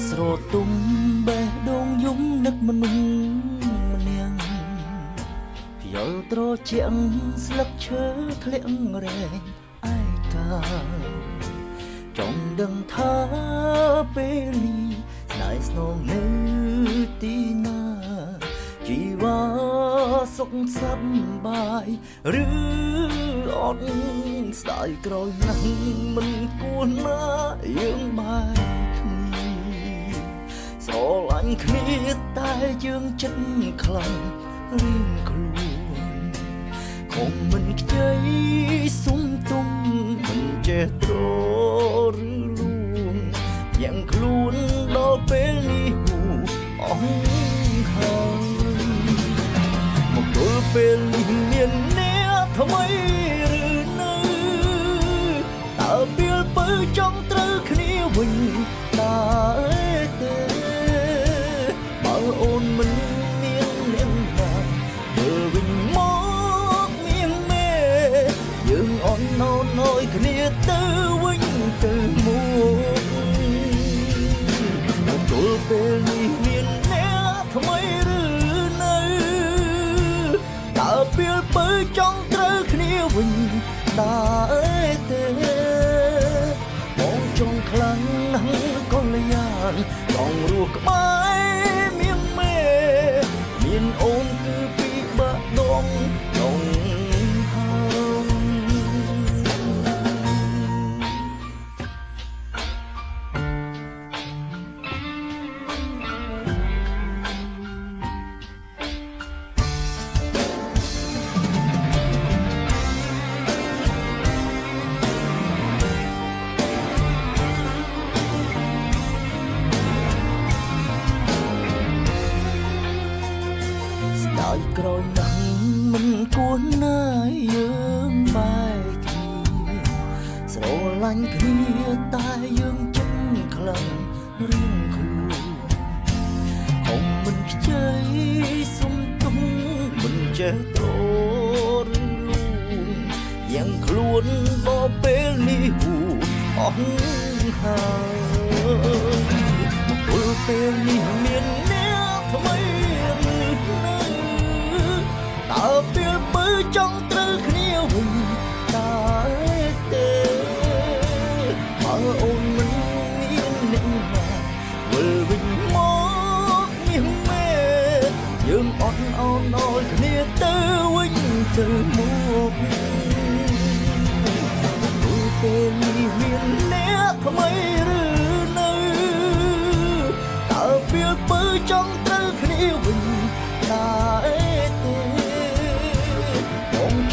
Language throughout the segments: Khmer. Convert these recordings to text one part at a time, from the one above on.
ស្រទុំបេះដូងយំនឹកមនុស្សម្នាក់យល់ត្រជាក់ស្លឹកឈើធ្លាក់រែងឯកាចង់ដឹងថាពេលនេះស្នេហ៍ស្នងនៅទីណាជីវ៉ាសុខសប្បាយឬអត់ស្ដាយក្រោយណាស់មិនគួរណាយើងបែកគ្នាស្រឡាញ់គ្នាតែយើងចិត្តខ្លាំងរៀងខ្លួនคงមិនខ្ចីសុំទុំមិនចេះត្រឬលួងយ៉ាងខ្លួនដល់ពេលនេះអស់ហើយមកទល់ពេលនេះមានអ្នកថ្មីឬនៅតើពេលពើចង់ត្រូវគ្នាវិញតើទេបើអូនមិនមានអ្នកណាមើលវិញមកមានមេយើងអន់ណោណយគ្នាទៅវិញទៅមកទល់ពេលនេះមានអ្នកថ្មីឬនៅតើពេលពើចង់ត្រូវគ្នាវិញតើទេបងចង់ខ្លាំងណាស់កល្យានចង់រស់ក្បែរមានមេមានអូនគឺពីបាក់ដងដងក្រោយណាស់មិនគួរណាយើងបែកគ្នាស្រឡាញ់គ្នាតែយើងចិត្តខ្លាំងរៀងខ្លួនคงមិនខ្ចីសុំទុំមិនចេះត្រឬលួងយ៉ាងខ្លួនដល់ពេលនេះអស់ហើយមកទល់ពេលនេះមានអ្នកថ្មីតើពេលពើចង់ត្រូវគ្នាវិញតើទេបើអូនមិនមានអ្នកណាវិលវិញមកមានមេយើងអត់អោនអោយគ្នាទៅវិញទៅមកពេលនេះមានអ្នកថ្មីឬនៅតើពេលពើចង់ត្រូវគ្នាវិញតើ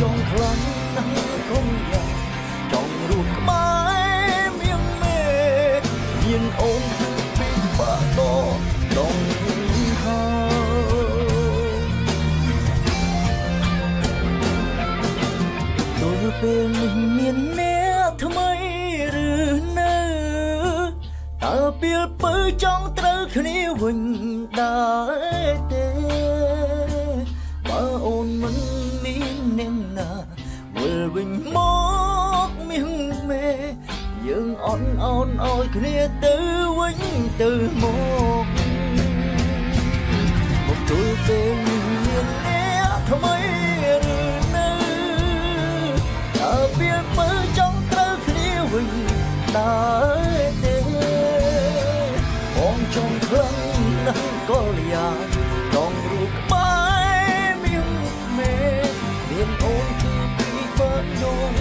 ចង់ខ្លាំងណាស់កុំយ៉ាចង់រស់ក្បែរមានមេមានអូនគឺពីបាក់ដងហើយទល់ពេលនេះមានអ្នកថ្មីឬនៅតើពេលពើចង់ត្រូវគ្នាវិញដែរទេបើអូនមិនអ្នកណាវិលវិញមកមានមេយើងអន់អោនអោយគ្នាទៅវិញទៅមកទល់ពេលនេះមានអ្នកថ្មីឬនៅតើពេលពើចង់ត្រូវគ្នាវិញតើទេបងចង់ខ្លាំងណាស់កល្យានចង់រស់ក្បែរមានមេមានអូនគឺពីបាក់ដង